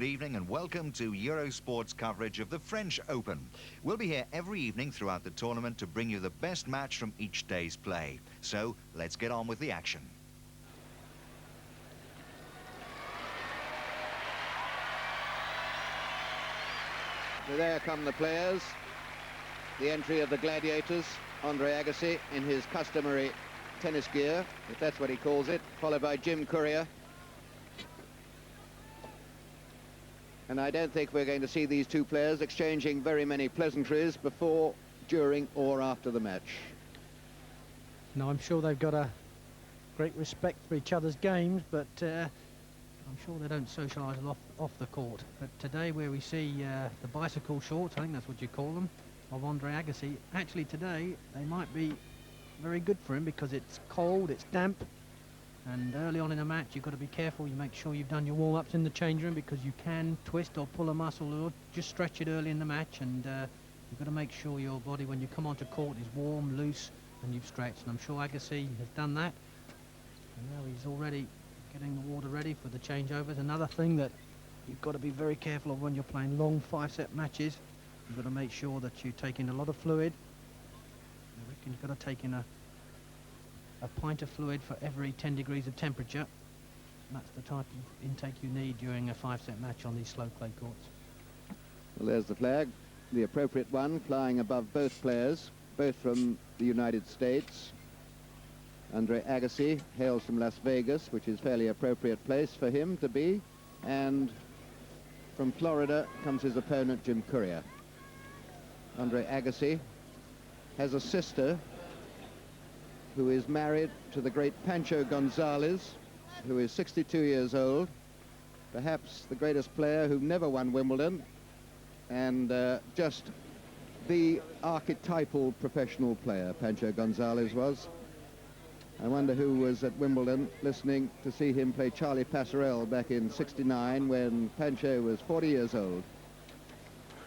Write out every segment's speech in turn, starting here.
Good evening and welcome to Eurosport's coverage of the French Open. We'll be here every evening throughout the tournament to bring you the best match from each day's play. So let's get on with the action. So there come the players. The entry of the gladiators, Andre Agassi in his customary tennis gear, if that's what he calls it, followed by Jim Courier. And I don't think we're going to see these two players exchanging very many pleasantries before, during or after the match. No, I'm sure they've got a great respect for each other's games, but I'm sure they don't socialise off the court. But today, where we see the bicycle shorts, I think that's what you call them, of Andre Agassi, actually today they might be very good for him because it's cold, it's damp, and early on in a match you've got to be careful. You make sure you've done your warm-ups in the change room because you can twist or pull a muscle or just stretch it early in the match, and you've got to make sure your body when you come onto court is warm, loose, and you've stretched. And I'm sure Agassi has done that, and now he's already getting the water ready for the changeovers. Another thing that you've got to be very careful of when you're playing long 5-set matches, you've got to make sure that you take in a lot of fluid. I reckon you've got to take in a pint of fluid for every 10 degrees of temperature. That's the type of intake you need during a 5-set match on these slow clay courts. Well, there's the flag, the appropriate one, flying above both players, both from the United States. Andre Agassi hails from Las Vegas, which is a fairly appropriate place for him to be, and from Florida comes his opponent, Jim Courier. Andre Agassi has a sister who is married to the great Pancho Gonzalez, who is 62 years old, perhaps the greatest player who never won Wimbledon, and just the archetypal professional player, Pancho Gonzalez was. I wonder who was at Wimbledon listening to see him play Charlie Passerelle back in '69 when Pancho was 40 years old.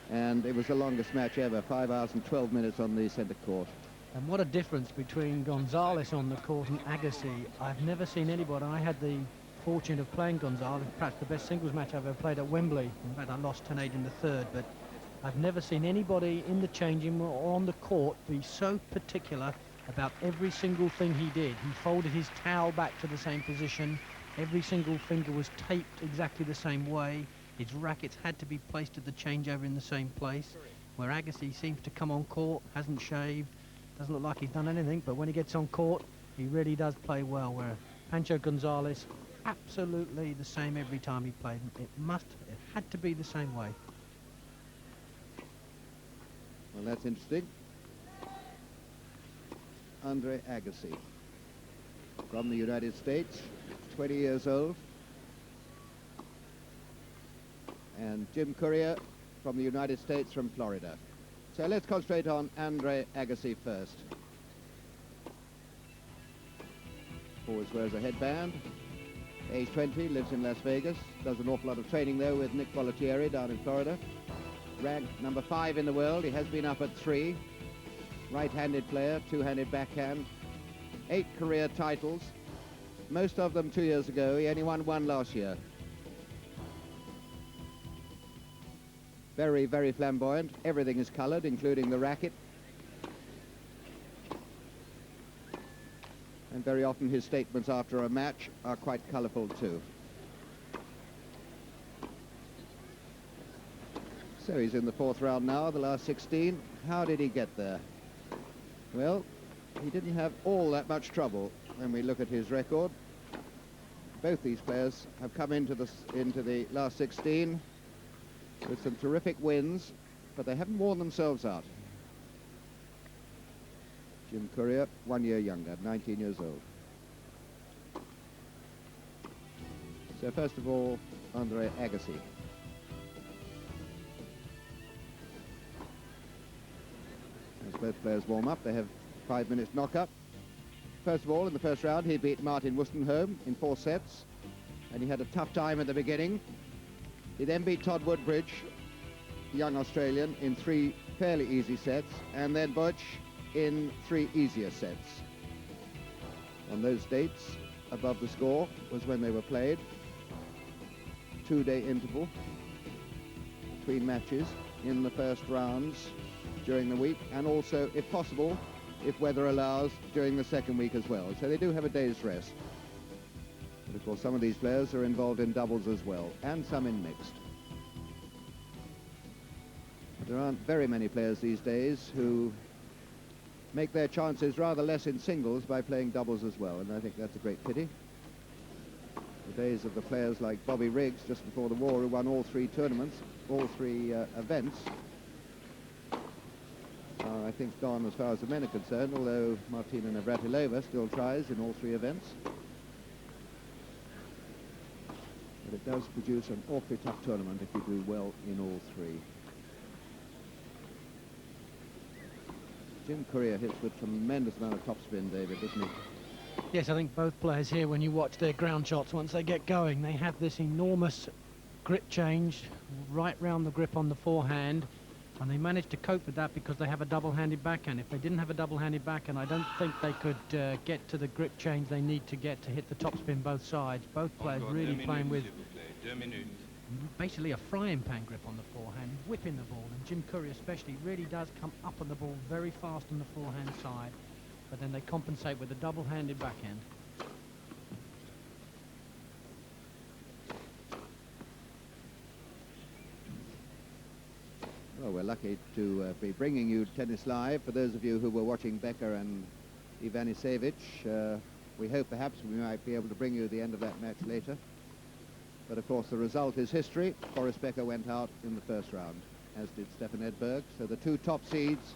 And it was the longest match ever, 5 hours and 12 minutes on the centre court. And what a difference between Gonzalez on the court and Agassi. I've never seen anybody. I had the fortune of playing Gonzalez, perhaps the best singles match I've ever played at Wembley. In fact, I lost 10-8 in the third, but I've never seen anybody in the changing room or on the court be so particular about every single thing he did. He folded his towel back to the same position. Every single finger was taped exactly the same way. His rackets had to be placed at the changeover in the same place. Where Agassi seems to come on court, hasn't shaved, doesn't look like he's done anything, but when he gets on court, he really does play well, where Pancho Gonzalez, absolutely the same every time he played. It had to be the same way. Well, that's interesting. Andre Agassi from the United States, 20 years old. And Jim Courier from the United States, from Florida. So let's concentrate on Andre Agassi first. Always wears a headband. Age 20, lives in Las Vegas. Does an awful lot of training there with Nick Bollettieri down in Florida. Ranked number 5 in the world. He has been up at 3. Right-handed player, two-handed backhand. 8 career titles. Most of them 2 years ago. He only won 1 last year. Very, very flamboyant. Everything is coloured, including the racket. And very often his statements after a match are quite colourful too. So he's in the 4th round now, the last 16. How did he get there? Well, he didn't have all that much trouble when we look at his record. Both these players have come into the last 16 with some terrific wins, but they haven't worn themselves out. Jim Courier, 1 year younger, 19 years old. So first of all, Andre Agassi. As both players warm up, they have 5 minutes knock-up. First of all, in the first round, he beat Martin Wustenholm in 4 sets, and he had a tough time at the beginning. He then beat Todd Woodbridge, the young Australian, in 3 fairly easy sets, and then Butch in 3 easier sets. On those dates, above the score was when they were played. 2-day interval. between matches in the first rounds during the week, and also, if possible, if weather allows, during the second week as well. So they do have a day's rest. But of course, some of these players are involved in doubles as well, and some in mixed. But there aren't very many players these days who make their chances rather less in singles by playing doubles as well, and I think that's a great pity. The days of the players like Bobby Riggs just before the war, who won all three tournaments, all three events, I think gone as far as the men are concerned, although Martina Navratilova still tries in all three events. But it does produce an awfully tough tournament if you do well in all three. Jim Courier hits with tremendous amount of topspin, David, doesn't he? Yes, I think both players here, when you watch their ground shots, once they get going, they have this enormous grip change right round the grip on the forehand, and they manage to cope with that because they have a double-handed backhand. If they didn't have a double-handed backhand, I don't think they could get to the grip change they need to get to hit the topspin both sides. Both players really playing with basically a frying pan grip on the forehand, whipping the ball, and Jim Courier especially really does come up on the ball very fast on the forehand side, but then they compensate with a double-handed backhand. Well, we're lucky to be bringing you Tennis Live. For those of you who were watching Becker and Ivanisevic, we hope perhaps we might be able to bring you the end of that match later. But of course the result is history. Boris Becker went out in the first round, as did Stefan Edberg. So the two top seeds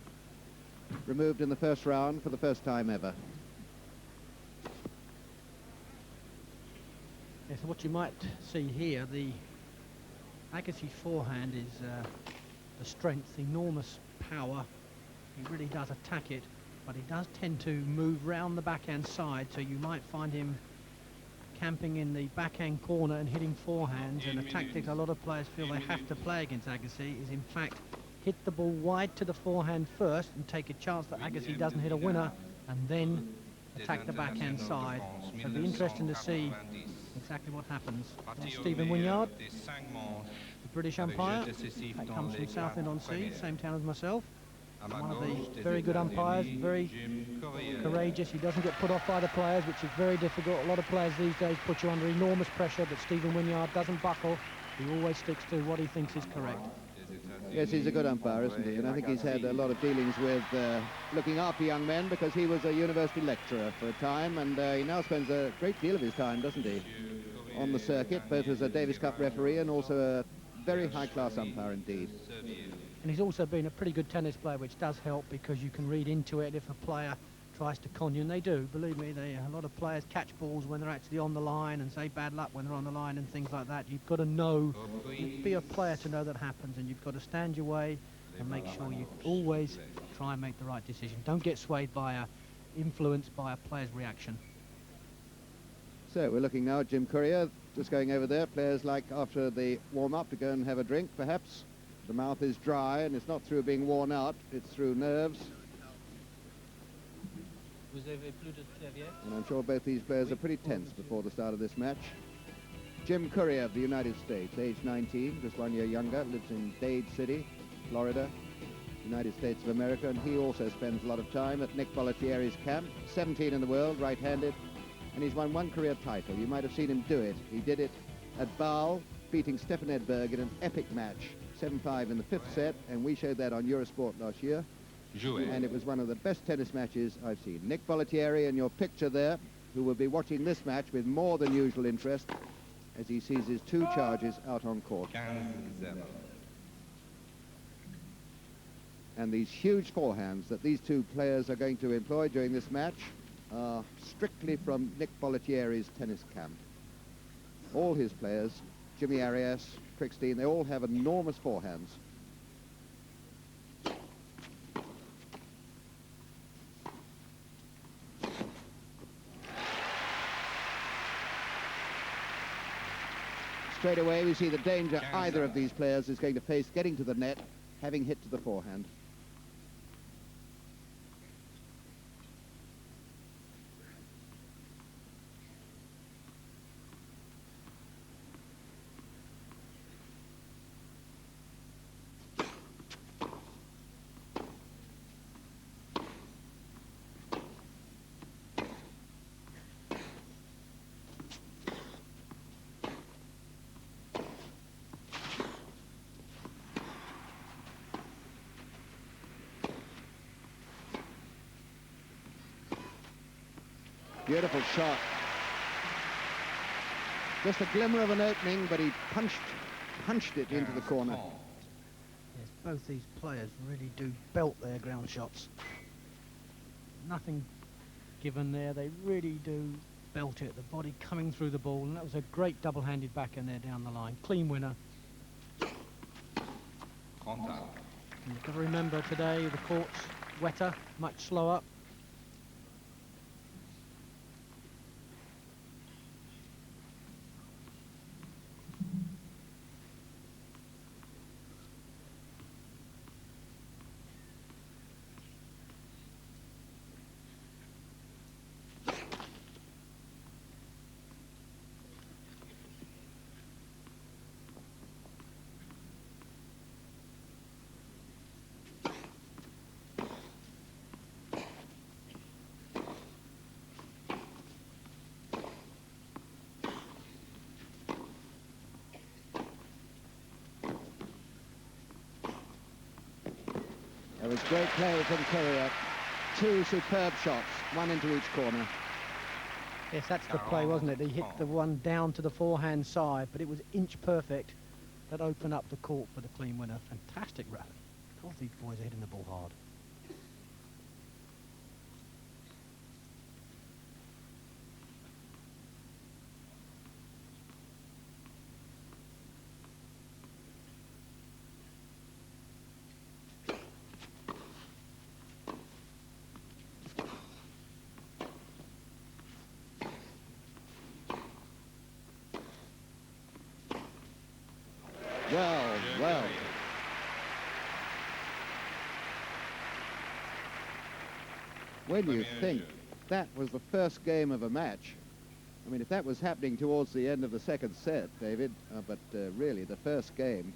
removed in the first round for the first time ever. Yes, what you might see here, the Agassi's forehand is the strength, enormous power. He really does attack it, but he does tend to move round the backhand side, so you might find him camping in the backhand corner and hitting forehands. And a tactic a lot of players feel they have to play against Agassi is in fact hit the ball wide to the forehand first and take a chance that Agassi doesn't hit a winner, and then attack the backhand side. So it'll be interesting to see exactly what happens. That's Stephen Wynyard, the British umpire, that comes from Southend-on-Sea, same town as myself. One of the very good umpires, very courageous. He doesn't get put off by the players, which is very difficult. A lot of players these days put you under enormous pressure, but Stephen Wynyard doesn't buckle. He always sticks to what he thinks is correct. Yes, he's a good umpire, isn't he? And I think he's had a lot of dealings with looking after young men, because he was a university lecturer for a time, and he now spends a great deal of his time, doesn't he, on the circuit, both as a Davis Cup referee and also a very high-class umpire indeed. And he's also been a pretty good tennis player, which does help, because you can read into it if a player tries to con you, and they do, believe me. A lot of players catch balls when they're actually on the line and say bad luck when they're on the line and things like that. You've got to know, be a player to know that happens, and you've got to stand your way and make sure you always try and make the right decision. Don't get swayed by influenced by a player's reaction. So we're looking now at Jim Courier, just going over there. Players like after the warm-up to go and have a drink, perhaps. The mouth is dry, and it's not through being worn out, it's through nerves. And I'm sure both these players are pretty tense before the start of this match. Jim Courier of the United States, age 19, just 1 year younger, lives in Dade City, Florida, United States of America, and he also spends a lot of time at Nick Bollettieri's camp. 17 in the world, right-handed, and he's won one career title. You might have seen him do it. He did it at Basel, beating Stefan Edberg in an epic match, 7-5 in the fifth set, and we showed that on Eurosport last year. And it was one of the best tennis matches I've seen. Nick Bollettieri in your picture there, who will be watching this match with more than usual interest as he sees his two charges out on court. And these huge forehands that these two players are going to employ during this match are strictly from Nick Bollettieri's tennis camp. All his players, Jimmy Arias, Crickstein, they all have enormous forehands. Straight away we see the danger either of these players is going to face getting to the net, having hit to the forehand. Beautiful shot. Just a glimmer of an opening, but he punched it into the corner. Yes, both these players really do belt their ground shots. Nothing given there, they really do belt it, the body coming through the ball, and that was a great double-handed backhand there down the line. Clean winner. Contact. And you've got to remember today the court's wetter, much slower. It was great play from Courier. Two superb shots, one into each corner. Yes, that's the play, wasn't it? He hit the one down to the forehand side, but it was inch perfect. That opened up the court for the clean winner. Fantastic rally. All these boys are hitting the ball hard. Well. When you think that was the first game of a match, I mean, if that was happening towards the end of the second set, David, but really the first game,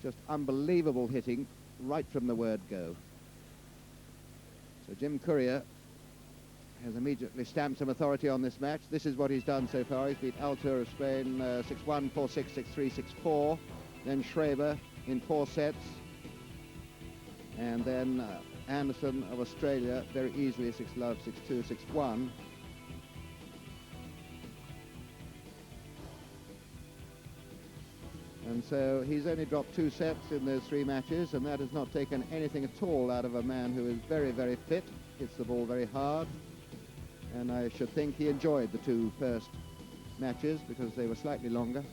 just unbelievable hitting right from the word go. So Jim Courier has immediately stamped some authority on this match. This is what he's done so far. He's beat Altur of Spain 6-1, 4-6, 6-3, 6-4. Then Schreiber in 4 sets. And then Anderson of Australia very easily 6-love, 6-2, 6-1. And so he's only dropped 2 sets in those 3 matches, and that has not taken anything at all out of a man who is very, very fit, hits the ball very hard. And I should think he enjoyed the 2 first matches because they were slightly longer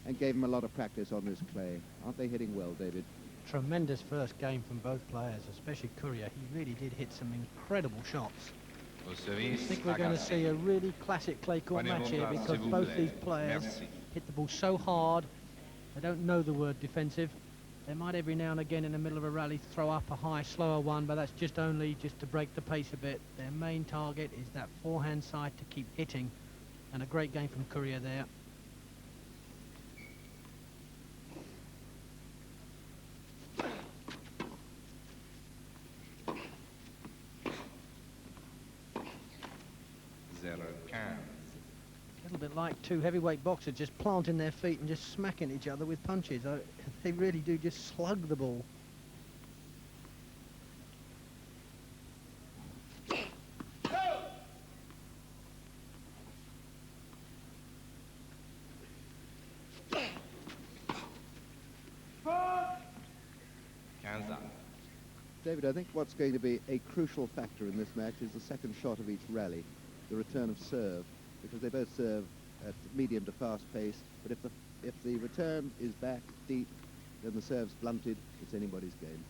and gave him a lot of practice on this clay. Aren't they hitting well, David? Tremendous first game from both players, especially Courier. He really did hit some incredible shots. I think we're going to see a really classic clay court match here because both these players hit the ball so hard. They don't know the word defensive. They might every now and again in the middle of a rally throw up a high, slower one, but that's just only just to break the pace a bit. Their main target is that forehand side to keep hitting, and a great game from Courier there. A little bit like 2 heavyweight boxers just planting their feet and just smacking each other with punches. They really do just slug the ball. David, I think what's going to be a crucial factor in this match is the second shot of each rally, the return of serve, because they both serve at medium to fast pace. But if the return is back deep, then the serve's blunted. It's anybody's game.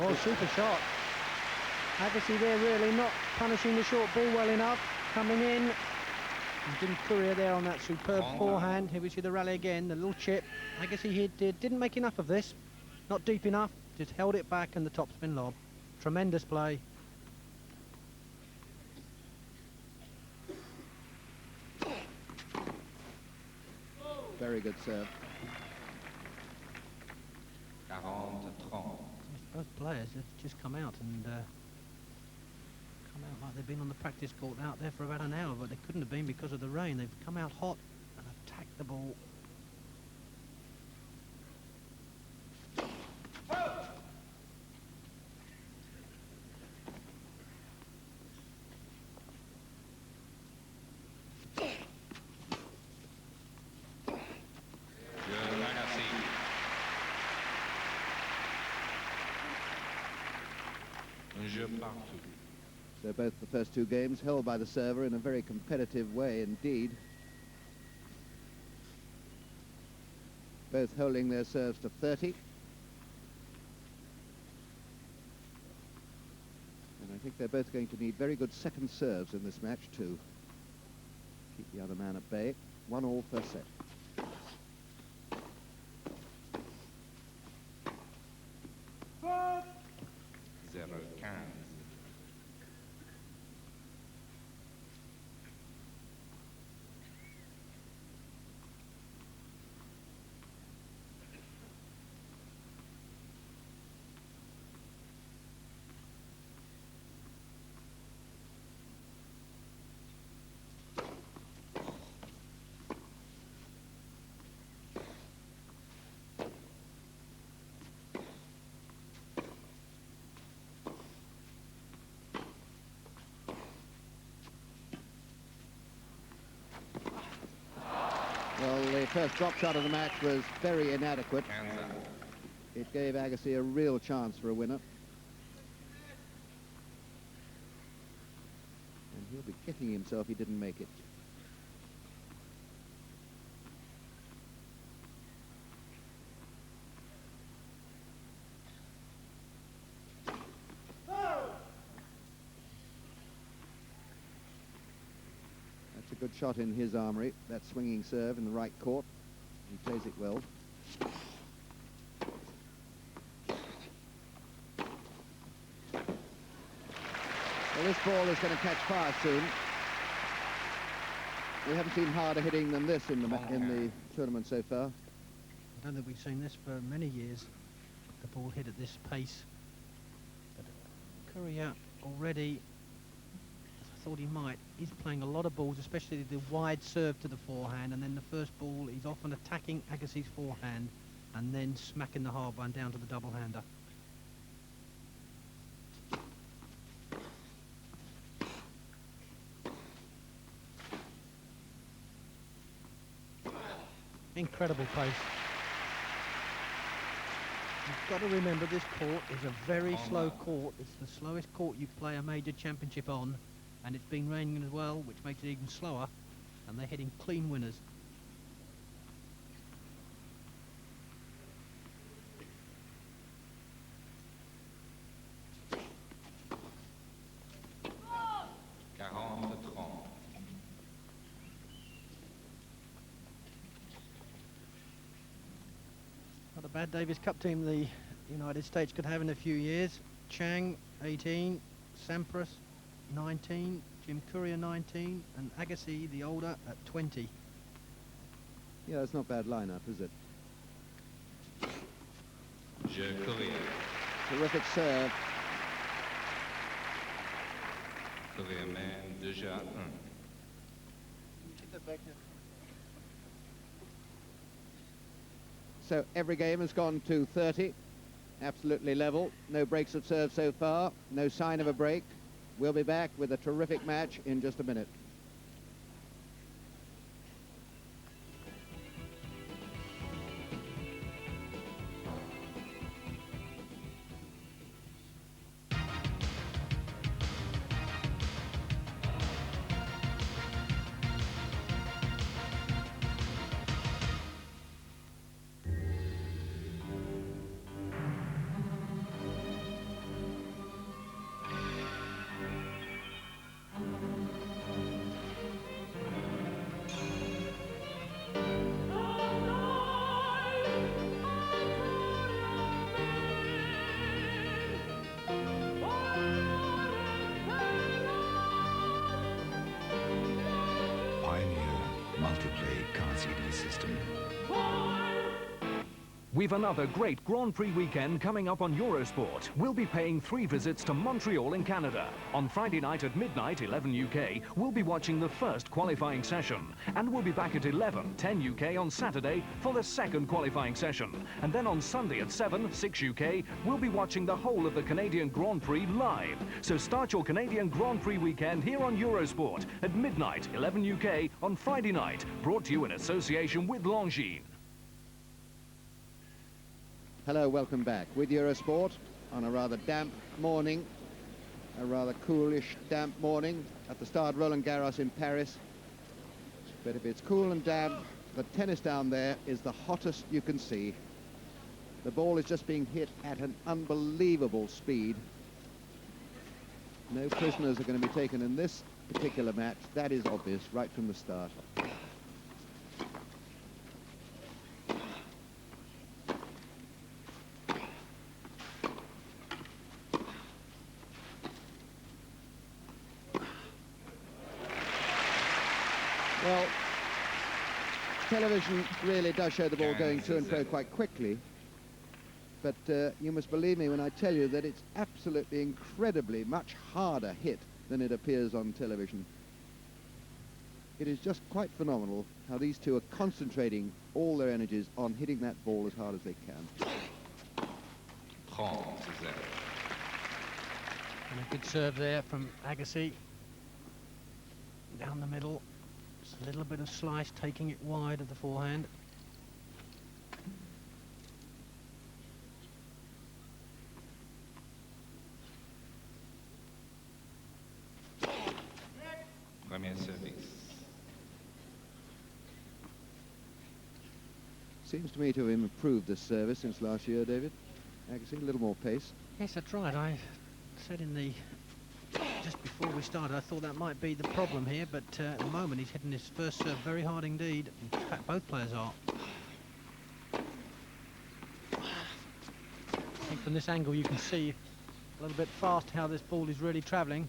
Oh, super shot. Agassi there really not punishing the short ball well enough. Coming in. And Jim Courier there on that superb forehand. Here we see the rally again, the little chip. Agassi he didn't make enough of this. Not deep enough, just held it back and the topspin lob. Tremendous play. Very good serve. Both players have just come out and come out like they've been on the practice court out there for about an hour, but they couldn't have been because of the rain. They've come out hot and attacked the ball. So both the first two games held by the server in a very competitive way indeed. Both holding their serves to 30. And I think they're both going to need very good second serves in this match too. Keep the other man at bay. 1-1 first set. Well, the first drop shot of the match was very inadequate. It gave Agassi a real chance for a winner. And he'll be kicking himself he didn't make it. That's a good shot in his armoury, that swinging serve in the right court. He plays it well. Well, this ball is going to catch fire soon. We haven't seen harder hitting than this in the tournament so far. I don't think we've seen this for many years. The ball hit at this pace. But Courier already, as I thought he might, he's playing a lot of balls, especially the wide serve to the forehand, and then the first ball he's often attacking Agassi's forehand and then smacking the hard one down to the double-hander. Incredible pace. You've got to remember this court is a very slow court. It's the slowest court you play a major championship on, and it's been raining as well, which makes it even slower, and they're hitting clean winners. Not a bad Davis Cup team the United States could have in a few years. Chang, 18, Sampras, 19, Jim Courier, 19, and Agassi, the older, at 20. Yeah, it's not a bad lineup, is it? Terrific serve. So every game has gone to 30, absolutely level. No breaks of serve so far, no sign of a break. We'll be back with a terrific match in just a minute. We've another great Grand Prix weekend coming up on Eurosport. We'll be paying 3 visits to Montreal in Canada. On Friday night at midnight, 11 UK, we'll be watching the first qualifying session. And we'll be back at 11, 10 UK on Saturday for the second qualifying session. And then on Sunday at 7, 6 UK, we'll be watching the whole of the Canadian Grand Prix live. So start your Canadian Grand Prix weekend here on Eurosport at midnight, 11 UK on Friday night. Brought to you in association with Longines. Hello, welcome back with Eurosport on a rather damp morning, a rather coolish, damp morning at the Stade Roland Garros in Paris. But if it's cool and damp, the tennis down there is the hottest you can see. The ball is just being hit at an unbelievable speed. No prisoners are going to be taken in this particular match. That is obvious right from the start. Well, television really does show the ball going to and fro quite quickly, but you must believe me when I tell you that it's absolutely incredibly much harder hit than it appears on television. It is just quite phenomenal how these two are concentrating all their energies on hitting that ball as hard as they can. And a good serve there from Agassi. Down the middle. Just a little bit of slice, taking it wide of the forehand. Premier service. Seems to me to have improved this service since last year, David. Agassi, a little more pace. Yes, that's right. I said in the just before we started, I thought that might be the problem here, but at the moment he's hitting his first serve very hard indeed. In fact, both players are. I think from this angle you can see a little bit fast how this ball is really travelling.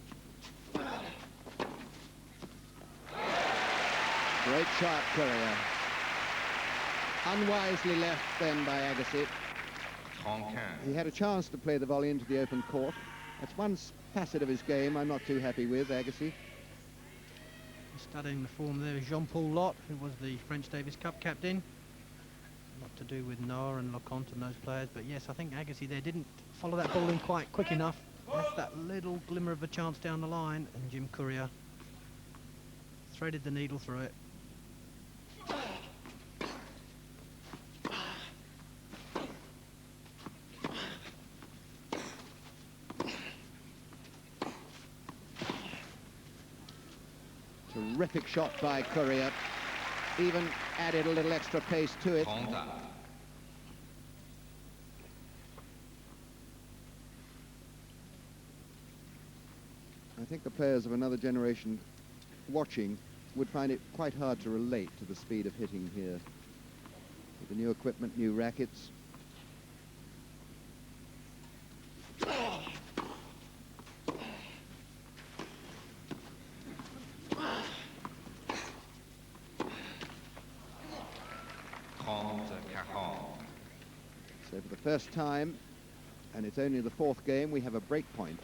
Great shot, Courier. Unwisely left then by Agassi. He had a chance to play the volley into the open court. That's one facet of his game I'm not too happy with, Agassi. Studying the form there is Jean-Paul Lotte, who was the French Davis Cup captain. Not to do with Noah and Leconte and those players, but yes, I think Agassi there didn't follow that ball in quite quick enough. Left that little glimmer of a chance down the line, and Jim Courier threaded the needle through it. Terrific shot by Courier. Even added a little extra pace to it. I think the players of another generation watching would find it quite hard to relate to the speed of hitting here. With the new equipment, new rackets. So for the first time, and it's only the fourth game, we have a break point.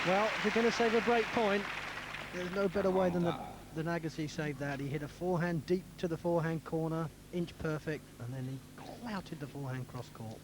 Well, if you're going to save a break point, there's no better way than Agassi saved that. He hit a forehand deep to the forehand corner, inch perfect, and then he clouted the forehand cross court.